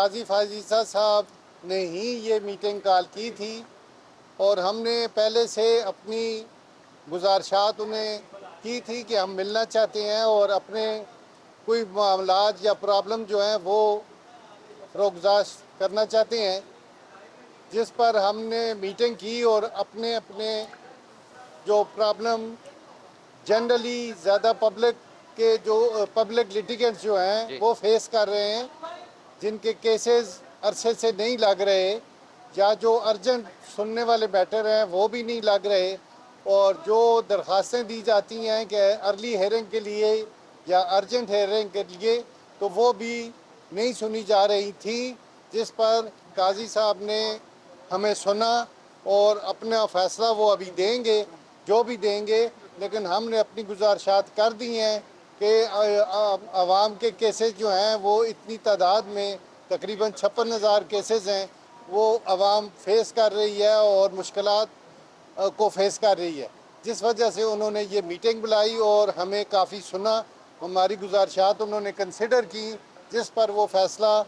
काजी फाजीसा साहब ने ही ये मीटिंग कॉल की थी और हमने पहले से अपनी गुजारिशात उन्हें की थी कि हम मिलना चाहते हैं और अपने कोई मामलात या प्रॉब्लम जो हैं वो रोगजाश करना चाहते हैं, जिस पर हमने मीटिंग की और अपने अपने जो प्रॉब्लम जनरली ज़्यादा पब्लिक के जो पब्लिक लिटिगेंट्स जो हैं वो फेस कर रहे हैं, जिनके केसेस अरसे से नहीं लग रहे या जो अर्जेंट सुनने वाले मैटर हैं वो भी नहीं लग रहे, और जो दरख्वास्तें दी जाती हैं कि अर्ली हेयरिंग के लिए या अर्जेंट हेयरिंग के लिए, तो वो भी नहीं सुनी जा रही थी, जिस पर काजी साहब ने हमें सुना और अपना फ़ैसला वो अभी देंगे, जो भी देंगे। लेकिन हमने अपनी गुजारिशात कर दी हैं कि आवाम के केसेस जो हैं वो इतनी तादाद में तकरीबन 56,000 केसेस हैं, वो आवाम फेस कर रही है और मुश्किलात को फेस कर रही है, जिस वजह से उन्होंने ये मीटिंग बुलाई और हमें काफ़ी सुना, हमारी गुजारिशात उन्होंने कंसिडर की, जिस पर वो फ़ैसला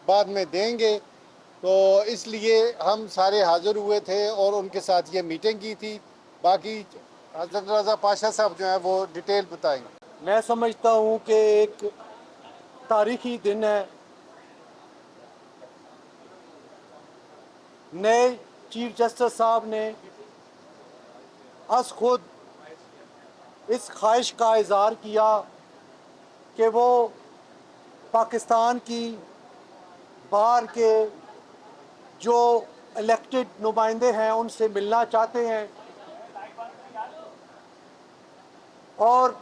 बाद में देंगे। तो इसलिए हम सारे हाज़िर हुए थे और उनके साथ ये मीटिंग की थी। बाकी हज़रत रज़ा पाशा साहब जो हैं वो डिटेल बताएंगे। मैं समझता हूँ कि एक तारीखी दिन है। नए चीफ जस्टिस साहब ने अस खुद इस ख्वाहिश का इज़हार किया कि वो पाकिस्तान की बाहर के जो इलेक्टेड नुमाइंदे हैं उनसे मिलना चाहते हैं और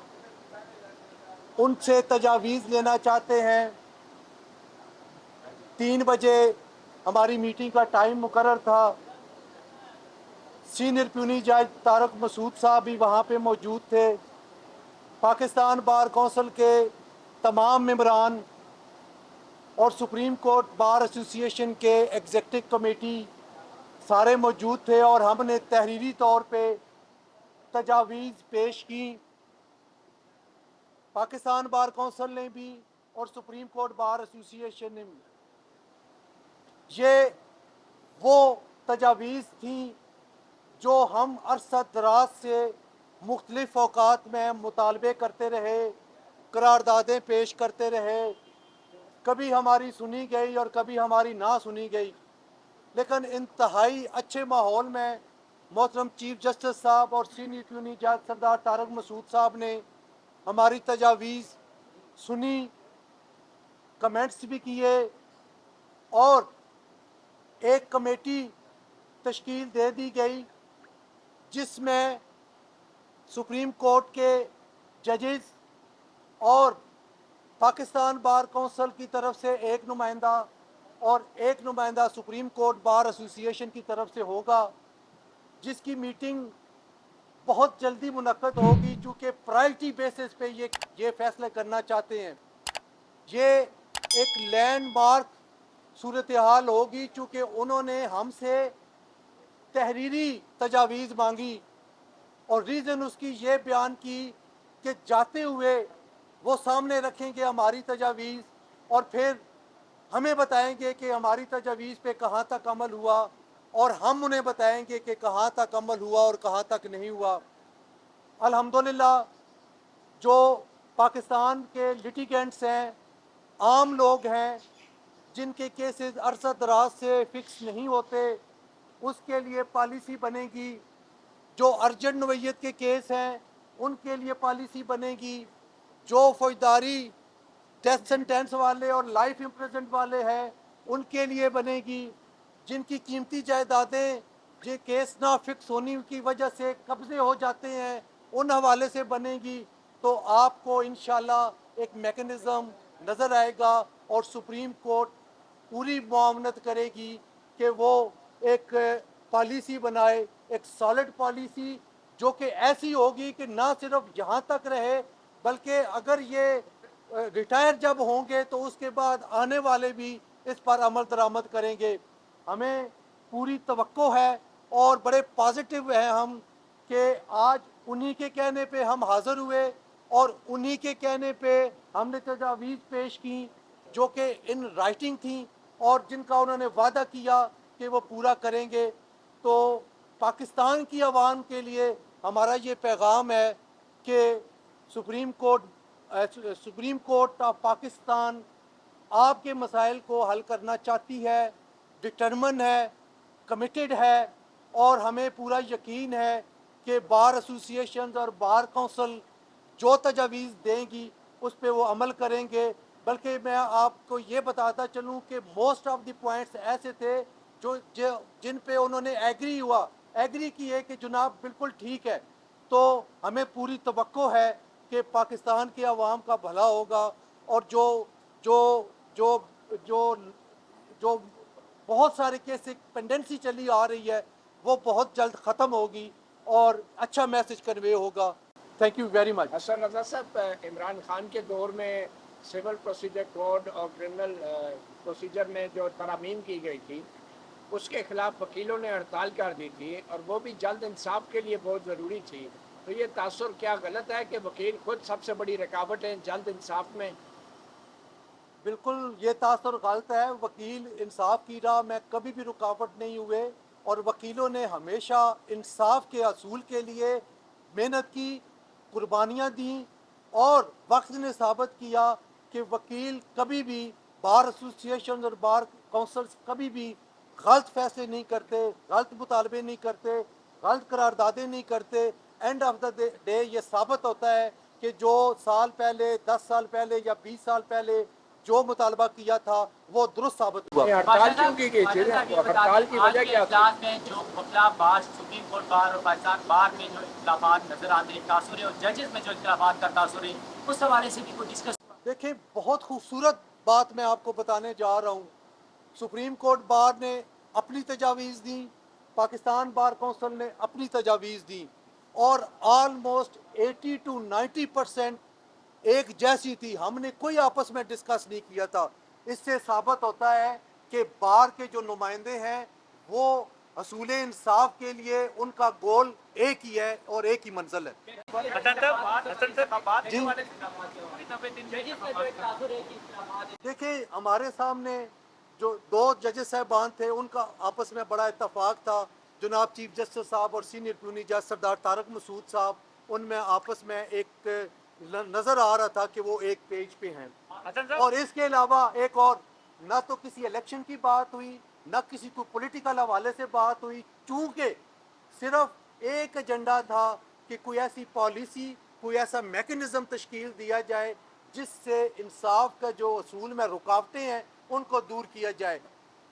उनसे तजावीज़ लेना चाहते हैं। 3 बजे हमारी मीटिंग का टाइम मुकर्रर था। सीनियर प्यूनी जज तारक मसूद साहब भी वहाँ पे मौजूद थे। पाकिस्तान बार कौंसिल के तमाम मेंबरान और सुप्रीम कोर्ट बार एसोसिएशन के एग्जीक्यूटिव कमेटी सारे मौजूद थे और हमने तहरीरी तौर पे तजावीज़ पेश की। पाकिस्तान बार कौंसिल ने भी और सुप्रीम कोर्ट बार एसोसिएशन ने भी। ये वो तजावीज़ थी जो हम अरसा दराज से मुख्तलिफ औकात में मुतालबे करते रहे, करारदादें पेश करते रहे, कभी हमारी सुनी गई और कभी हमारी ना सुनी गई। लेकिन इंतहाई अच्छे माहौल में मोहतरम चीफ जस्टिस साहब और सीनियर प्यूनी जज सरदार तारक मसूद साहब ने हमारी तजावीज़ सुनी, कमेंट्स भी किए और एक कमेटी तश्कील दे दी गई जिसमें सुप्रीम कोर्ट के जजेस और पाकिस्तान बार कौंसिल की तरफ से एक नुमाइंदा और एक नुमाइंदा सुप्रीम कोर्ट बार एसोसिएशन की तरफ से होगा, जिसकी मीटिंग बहुत जल्दी मुनक्कद होगी, चूँकि प्रायोरिटी बेसिस पे ये फैसले करना चाहते हैं। ये एक लैंडमार्क सूरत हाल होगी, चूँकि उन्होंने हमसे तहरीरी तजावीज़ मांगी और रीज़न उसकी ये बयान की कि जाते हुए वो सामने रखेंगे हमारी तजावीज़ और फिर हमें बताएंगे कि हमारी तजावीज़ पे कहाँ तक अमल हुआ और हम उन्हें बताएंगे कि कहाँ तक अमल हुआ और कहाँ तक नहीं हुआ। अल्हम्दुलिल्लाह जो पाकिस्तान के लिटिगेंट्स हैं, आम लोग हैं जिनके केसेस अरसा दराज से फिक्स नहीं होते, उसके लिए पॉलिसी बनेगी। जो अर्जेंट नोयत के केस हैं उनके लिए पॉलिसी बनेगी। जो फौजदारी डेथ सेंटेंस वाले और लाइफ इम्प्रिजनमेंट वाले हैं उनके लिए बनेगी। जिनकी कीमती जायदादें ये केस ना फिक्स होने की वजह से कब्जे हो जाते हैं उन हवाले से बनेगी। तो आपको इंशाल्लाह एक मेकनिज़म नज़र आएगा और सुप्रीम कोर्ट पूरी मुआवनत करेगी कि वो एक पॉलिसी बनाए, एक सॉलिड पॉलिसी जो कि ऐसी होगी कि ना सिर्फ यहाँ तक रहे बल्कि अगर ये रिटायर जब होंगे तो उसके बाद आने वाले भी इस पर अमल दरामद करेंगे। हमें पूरी तवक्को है और बड़े पॉजिटिव हैं हम कि आज उन्हीं के कहने पे हम हाज़िर हुए और उन्हीं के कहने पे हमने तजावीज़ पेश की जो कि इन राइटिंग थी। और जिनका उन्होंने वादा किया कि वो पूरा करेंगे। तो पाकिस्तान की आवाम के लिए हमारा ये पैगाम है कि सुप्रीम कोर्ट ऑफ पाकिस्तान आपके मसाइल को हल करना चाहती है, डिटरमन है, कमिटेड है, और हमें पूरा यकीन है कि बार एसोसिएशन और बार काउंसिल जो तजावीज़ देंगी उस पर वो अमल करेंगे। बल्कि मैं आपको ये बताता चलूँ कि मोस्ट ऑफ द पॉइंट्स ऐसे थे जो जिन पे उन्होंने एग्री किए कि जनाब बिल्कुल ठीक है। तो हमें पूरी तवक्को है कि पाकिस्तान के अवाम का भला होगा, और जो जो जो जो जो बहुत सारे केस पेंडेंसी चली आ रही है वो बहुत जल्द ख़त्म होगी और अच्छा मैसेज कन्वे होगा। Thank you very much. Hasan Raza साहब, इमरान खान के दौर में सिविल प्रोसीजर कोड और क्रिमिनल प्रोसीजर में जो तरामीम की गई थी उसके खिलाफ वकीलों ने हड़ताल कर दी थी, और वो भी जल्द इंसाफ के लिए बहुत ज़रूरी थी। तो ये तासुर क्या गलत है कि वकील खुद सबसे बड़ी रुकावट है जल्द इंसाफ में? बिल्कुल ये तासर गलत है। वकील इंसाफ की राह में कभी भी रुकावट नहीं हुए, और वकीलों ने हमेशा इंसाफ के असूल के लिए मेहनत की, कुर्बानियाँ दी, और वक्त ने साबित किया कि वकील कभी भी, बार एसोसिएशन और बार काउंसिल्स कभी भी गलत फैसले नहीं करते, गलत मुतालबे नहीं करते, गलत करारदादे नहीं करते। एंड ऑफ द डे ये साबित होता है कि जो साल पहले, 10 साल पहले या 20 साल पहले जो मुतालबा किया था वो दुरुस्त साबित हुआ। ये हड़ताल क्यों की गई थी? हड़ताल की वजह क्या थी? में जो वकला बार सुप्रीम कोर्ट बार और पाकिस्तान बार में जो इख्तिलाफात नजर आते हैं, तासुर और जजेस में जो इख्तिलाफात का तासुर है, उस हवाले से भी कोई डिस्कस? देखिए, बहुत खूबसूरत बात मैं आपको बताने जा रहा हूँ। सुप्रीम कोर्ट बार ने अपनी तजावीज़ दी, पाकिस्तान बार काउंसिल ने अपनी तजावीज़ दी, और ऑलमोस्ट 80 to 90% एक जैसी थी। हमने कोई आपस में डिस्कस नहीं किया था। इससे साबित होता है कि बार के जो नुमाइंदे हैं वो असूल इंसाफ के लिए उनका गोल एक ही है और एक ही मंजिल है। जी देखिए, हमारे सामने जो दो जजेस साहबान थे उनका आपस में बड़ा इत्तेफाक था। जनाब चीफ जस्टिस साहब और सीनियर प्यूनी जज सरदार तारक मसूद साहब, उनमें आपस में एक नज़र आ रहा था कि वो एक पेज पे हैं। और इसके अलावा एक और, ना तो किसी इलेक्शन की बात हुई, ना किसी को पॉलिटिकल हवाले से बात हुई, चूँकि सिर्फ एक एजेंडा था कि कोई ऐसी पॉलिसी, कोई ऐसा मैकेनिज़्म तश्कील दिया जाए जिससे इंसाफ का जो असूल में रुकावटें हैं उनको दूर किया जाए।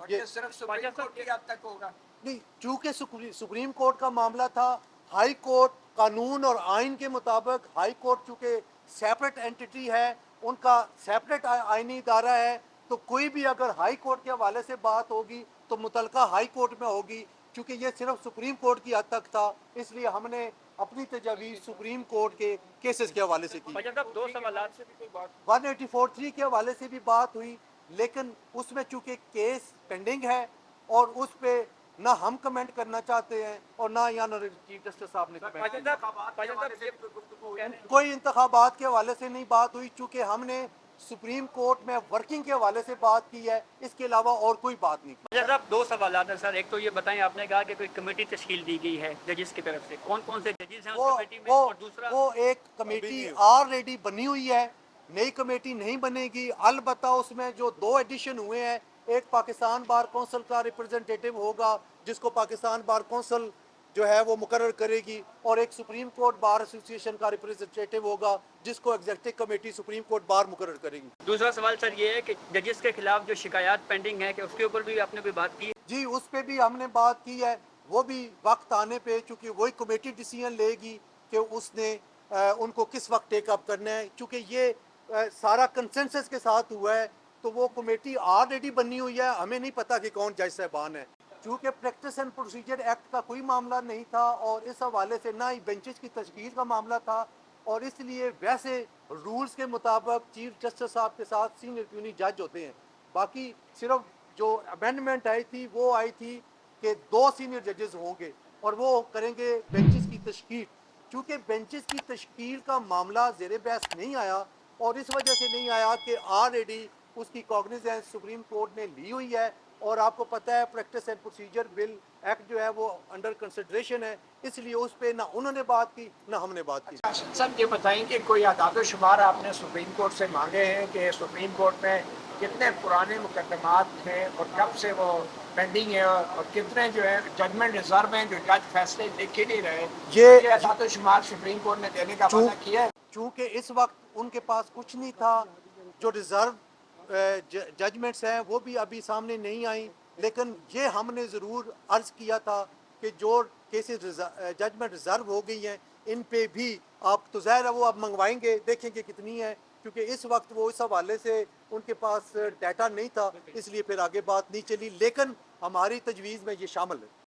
ये सिर्फ सुप्रीम कोर्ट की हद तक होगा? नहीं, चूँकि सुप्रीम कोर्ट का मामला था, हाई कोर्ट कानून और आइन के मुताबिक, हाई कोर्ट चूँकि सेपरेट एंटिटी है, उनका सेपरेट आइनी इदारा है, तो कोई भी अगर हाई कोर्ट के हवाले से बात होगी तो मुतलका हाई कोर्ट में होगी। चूँकि ये सिर्फ सुप्रीम कोर्ट की हद तक था, इसलिए हमने अपनी तजावीज़ सुप्रीम कोर्ट के केसेस के हवाले से की। 184(3) के हवाले से भी बात हुई, लेकिन उसमें चूँकि केस पेंडिंग है और उस पर ना हम कमेंट करना चाहते हैं और ना यहाँ चीफ जस्टिस साहब ने कोई इंतखाबात के हवाले से नहीं बात हुई, चूँकि हमने सुप्रीम कोर्ट में वर्किंग के हवाले से बात की है, इसके अलावा और कोई बात नहीं की। साहब, दो सवाल हैं सर। एक तो ये बताएं, आपने कहा कि कोई कमेटी तश्कील दी गई है जजेस की तरफ से, कौन कौन से जजेस हैं उस कमेटी में? और दूसरा, वो एक कमेटी ऑलरेडी बनी हुई है, नई कमेटी नहीं बनेगी। अलबत्ता उसमें जो 2 एडिशन हुए हैं, एक पाकिस्तान बार काउंसिल का रिप्रेजेंटेटिव होगा जिसको पाकिस्तान बार काउंसिल जो है वो मुकर्रर करेगी, और एक सुप्रीम कोर्ट बार एसोसिएशन का रिप्रेजेंटेटिव होगा जिसको executive committee supreme court bar मुकर्रर करेगी। दूसरा सवाल सर ये है कि जजेस के खिलाफ जो शिकायत पेंडिंग है, कि उसके ऊपर भी आपने कोई बात की? जी, उस पर भी हमने बात की है। वो भी वक्त आने पे, चूँकि वही कमेटी डिसीजन लेगी कि उसने उनको किस वक्त टेकअप करना है। चूँकि ये सारा कंसेंसस के साथ हुआ है, तो वो कमेटी ऑलरेडी बनी हुई है। हमें नहीं पता कि कौन जज साहबान है, चूँकि प्रैक्टिस एंड प्रोसीजर एक्ट का कोई मामला नहीं था और इस हवाले से ना ही बेंचेस की तश्कील का मामला था, और इसलिए वैसे रूल्स के मुताबिक चीफ जस्टिस साहब के साथ सीनियर प्यूनी जज होते हैं। बाकी सिर्फ जो अमेंडमेंट आई थी वो आई थी कि 2 सीनियर जजेस होंगे और वो करेंगे बेंचेस की तश्कील। चूँकि बेंचेस की तश्कील का मामला ज़ेर बहस नहीं आया, और इस वजह से नहीं आया कि ऑलरेडी उसकी कॉग्निजेंस सुप्रीम कोर्ट ने ली हुई है और आपको पता है practice and procedure bill act जो है वो अंडर कंसिडरेशन है, इसलिए उस पर ना उन्होंने बात की ना हमने बात की। सर ये बताएं कि कोई आदाद शुमार आपने सुप्रीम कोर्ट से मांगे हैं कि सुप्रीम कोर्ट में कितने पुराने मुकदमात हैं और कब से वो पेंडिंग है और कितने जो है जजमेंट रिजर्व हैं जो जज फैसले लिख ही नहीं रहे, ये आदाद शुमार सुप्रीम कोर्ट ने देने का वादा किया है? चूँकि इस वक्त उनके पास कुछ नहीं था, जो रिजर्व जजमेंट्स हैं वो भी अभी सामने नहीं आई, लेकिन ये हमने ज़रूर अर्ज़ किया था कि जो केसेस जजमेंट रिजर्व हो गई हैं इन पे भी आप तो ज़ाहिर है वो आप मंगवाएंगे, देखेंगे कितनी है, क्योंकि इस वक्त वो इस हवाले से उनके पास डाटा नहीं था, इसलिए फिर आगे बात नहीं चली, लेकिन हमारी तजवीज़ में ये शामिल है।